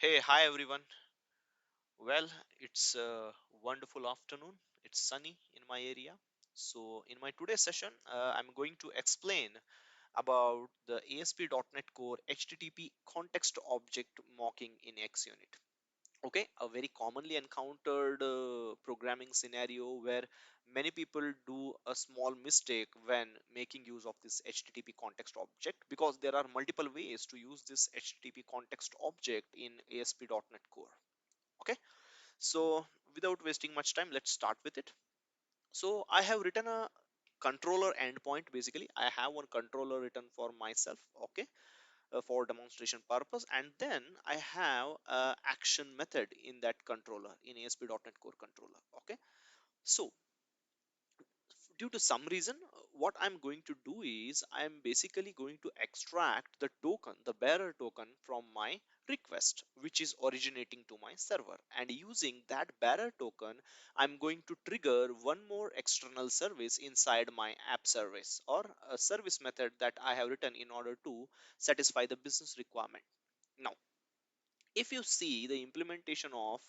Hey, hi everyone. Well, it's a wonderful afternoon. It's sunny in my area. So, in my today's session, I'm going to explain about the ASP.NET Core HTTP context object mocking in XUnit. Okay, a very commonly encountered programming scenario where many people do a small mistake when making use of this HTTP context object because there are multiple ways to use this HTTP context object in ASP.NET Core. Okay, so without wasting much time, let's start with it. So I have written a controller endpoint. Basically, I have one controller written for myself. Okay, for demonstration purpose, and then I have a action method in that controller in ASP.NET Core controller. Okay, so due to some reason, what I'm going to do is I'm basically going to extract the token, the bearer token, from my request which is originating to my server, and using that bearer token I'm going to trigger one more external service inside my app service, or a service method that I have written in order to satisfy the business requirement. Now, if you see the implementation of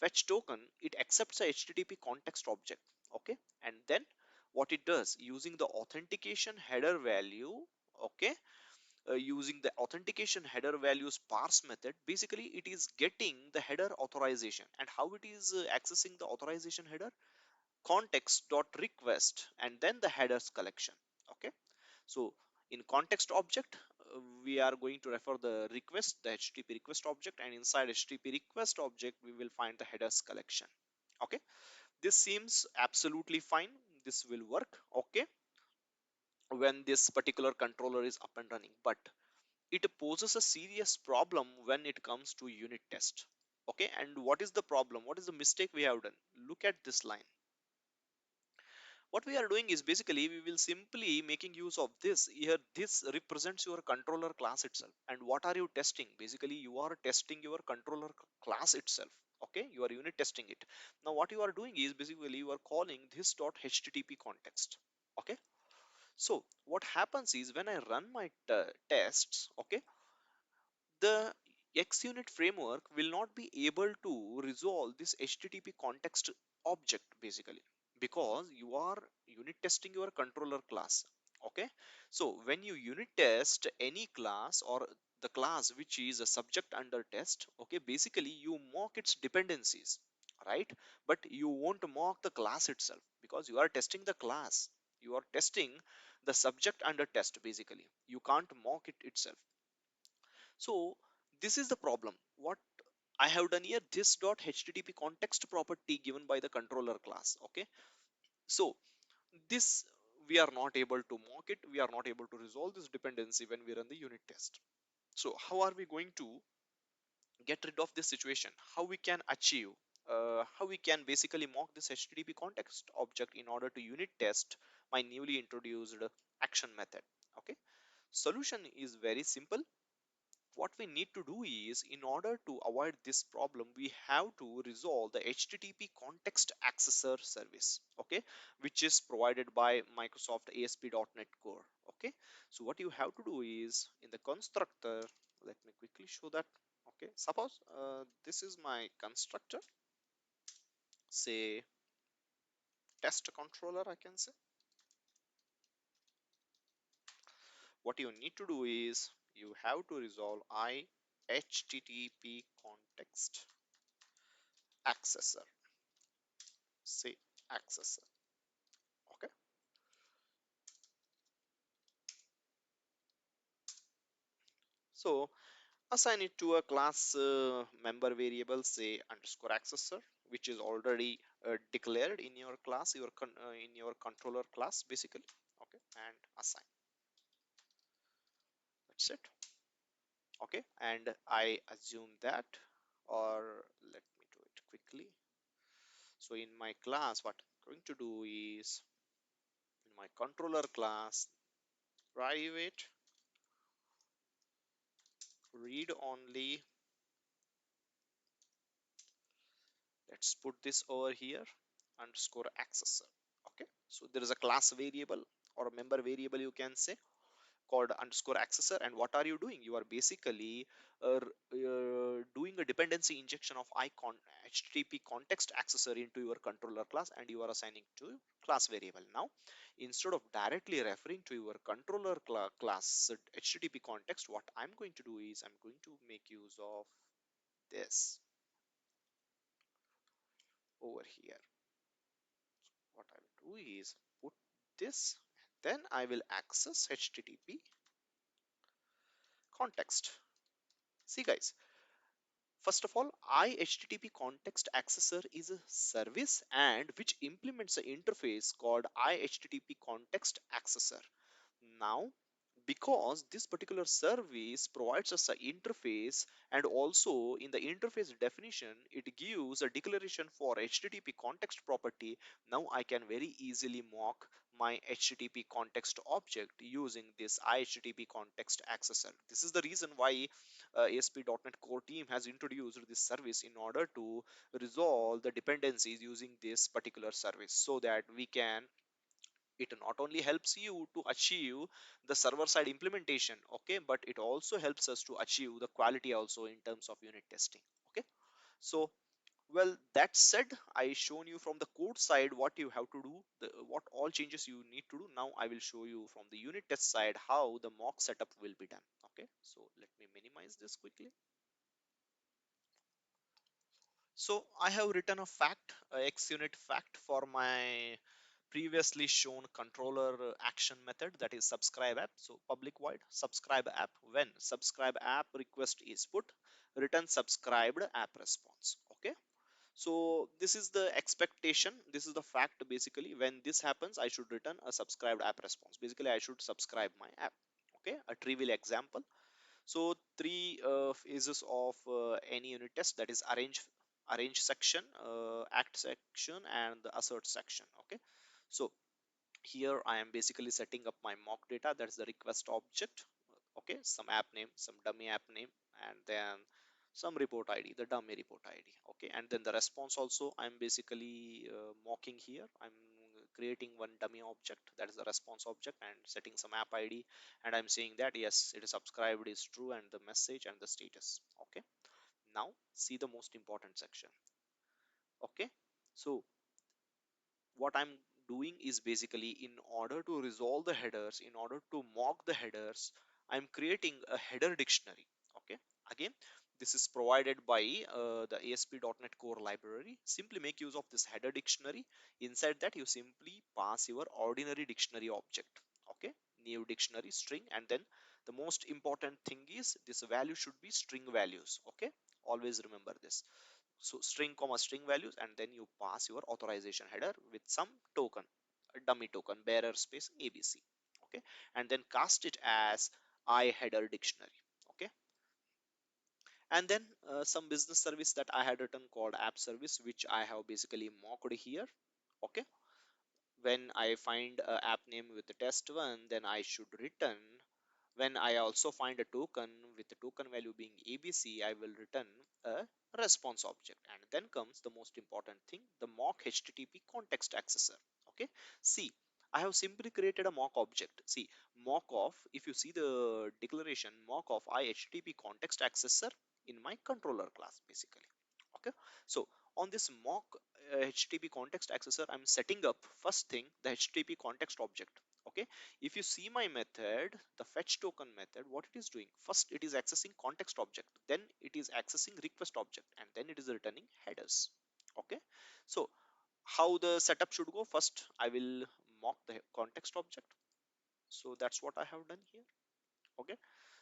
fetch token, it accepts a HTTP context object. Okay, and then what it does using the authentication header value. Okay, using the authentication header values parse method, basically it is getting the header authorization. And how it is accessing the authorization header? Context dot request and then the headers collection. Okay, so in context object, we are going to refer the request, the HTTP request object, and inside HTTP request object, we will find the headers collection. Okay, this seems absolutely fine. This will work. Okay, when this particular controller is up and running, but it poses a serious problem when it comes to unit test. Okay, and what is the problem? What is the mistake we have done? Look at this line. What we are doing is basically we will simply making use of this here. This represents your controller class itself. And what are you testing? Basically you are testing your controller class itself. Okay, you are unit testing it. Now what you are doing is basically you are calling this dot http context. Okay, so what happens is when I run my tests, okay, the XUnit framework will not be able to resolve this HTTP context object, basically because you are unit testing your controller class. Okay, so when you unit test any class or the class which is a subject under test, okay, basically you mock its dependencies, right? But you won't mock the class itself because you are testing the class. You are testing the subject under test. Basically you can't mock it itself. So this is the problem. What I have done here, this dot http context property given by the controller class. Okay, so this we are not able to mock it. We are not able to resolve this dependency when we run the unit test. So how are we going to get rid of this situation? How we can achieve? How we can basically mock this HTTP context object in order to unit test my newly introduced action method? Okay, solution is very simple. What we need to do is, in order to avoid this problem, we have to resolve the HTTP context accessor service, okay, which is provided by Microsoft ASP.NET Core. Okay, so what you have to do is in the constructor, let me quickly show that. Okay, suppose this is my constructor, say test controller, I can say. What you need to do is you have to resolve I HTTP context accessor, say accessor. Okay, so assign it to a class member variable, say underscore accessor, which is already declared in your class, in your controller class, basically. Okay, and assign. That's it. Okay, and I assume that, or let me do it quickly. So in my class, what I'm going to do is in my controller class, private read only. Let's put this over here, underscore accessor. Okay, so there is a class variable or a member variable, you can say, called underscore accessor. And what are you doing? You are basically doing a dependency injection of icon HTTP context accessor into your controller class, and you are assigning to class variable. Now, instead of directly referring to your controller class HTTP context, what I'm going to do is I'm going to make use of this over here. What I will do is put this, then I will access HTTP context. See guys, first of all, HTTP context accessor is a service and which implements an interface called HTTP context accessor. Now, because this particular service provides us an interface, and also in the interface definition it gives a declaration for HTTP context property, now I can very easily mock my HTTP context object using this HTTP context accessor. This is the reason why ASP.NET Core team has introduced this service in order to resolve the dependencies using this particular service, so that we can, it not only helps you to achieve the server side implementation, okay, but it also helps us to achieve the quality also in terms of unit testing. Okay, so well, that said, I shown you from the code side what you have to do, what all changes you need to do. Now I will show you from the unit test side how the mock setup will be done. Okay, so let me minimize this quickly. So I have written a fact, a XUnit fact for my previously shown controller action method, that is subscribe app. So public void subscribe app, when subscribe app request is put, return subscribed app response. Okay, so this is the expectation, this is the fact. Basically when this happens I should return a subscribed app response. Basically I should subscribe my app. Okay, a trivial example. So three phases of any unit test, that is arrange section, act section, and the assert section. Okay, so here I am basically setting up my mock data, that's the request object. Okay, some app name, some dummy app name, and then some report id, the dummy report id. Okay, and then the response also I'm basically mocking here. I'm creating one dummy object, that is the response object, and setting some app id, and I'm saying that yes, it is subscribed is true, and the message and the status. Okay, now see the most important section. Okay, so what I'm doing is basically, in order to resolve the headers, in order to mock the headers, I'm creating a header dictionary. Okay, again, this is provided by the ASP.NET Core library. Simply make use of this header dictionary. Inside that you simply pass your ordinary dictionary object. Okay, new dictionary string, and then the most important thing is this value should be string values. Okay, always remember this. So string comma string values, and then you pass your authorization header with some token, a dummy token, bearer space abc. Okay, and then cast it as I header dictionary. Okay, and then some business service that I had written called app service, which I have basically mocked here. Okay, when I find a app name with the test one, then I should return. When I also find a token with the token value being ABC, I will return a response object. And then comes the most important thing, the mock HTTP context accessor. Okay, see, I have simply created a mock object. See, mock of, if you see the declaration, mock of HTTP context accessor in my controller class, basically. Okay, so on this mock HTTP context accessor, I'm setting up first thing the HTTP context object. Okay, if you see my method, the fetch token method, what it is doing, first it is accessing context object, then it is accessing request object, and then it is returning headers. Okay, so how the setup should go, first I will mock the context object. So that's what I have done here. Okay,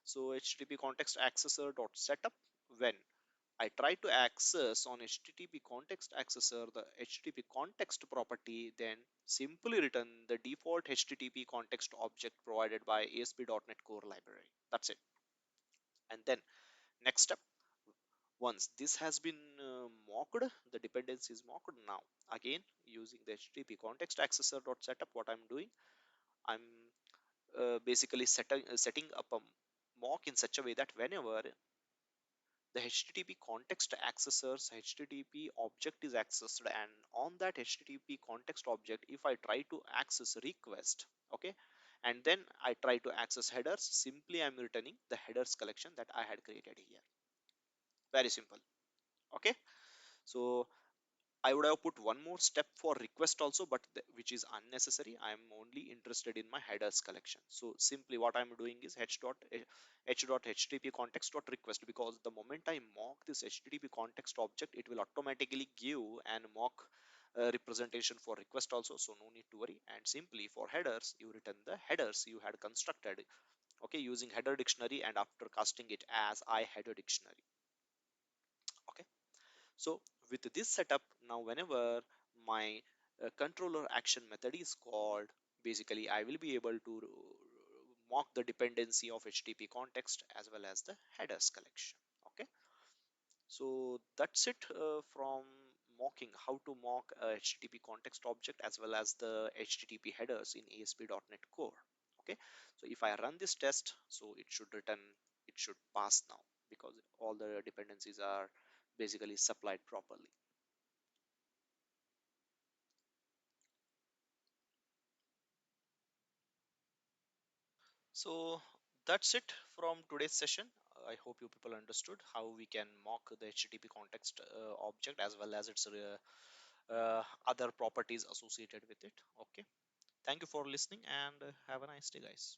so HTTP context accessor dot setup, when I try to access on HTTP context accessor the HTTP context property, then simply return the default HTTP context object provided by ASP.NET Core library. That's it. And then next step, once this has been mocked, the dependency is mocked. Now again, using the HTTP context accessor dot setup, what I'm doing, I'm basically setting up a mock in such a way that whenever the HTTP context accessor's HTTP object is accessed, and on that HTTP context object, if I try to access request, okay, and then I try to access headers, simply I'm returning the headers collection that I had created here. Very simple. Okay. So I would have put one more step for request also, but which is unnecessary. I am only interested in my headers collection. So simply what I'm doing is h.htp context dot request, because the moment I mock this http context object, it will automatically give an mock representation for request also. So no need to worry. And simply for headers, you return the headers you had constructed, okay, using header dictionary and after casting it as I header dictionary. Okay. So with this setup, now whenever my controller action method is called, basically I will be able to mock the dependency of HTTP context as well as the headers collection. Okay, so that's it from mocking, how to mock a HTTP context object as well as the HTTP headers in ASP.NET Core. Okay, so if I run this test, so it should return, it should pass now because all the dependencies are basically supplied properly. So that's it from today's session. I hope you people understood how we can mock the HTTP context object as well as its other properties associated with it. Okay. Thank you for listening and have a nice day, guys.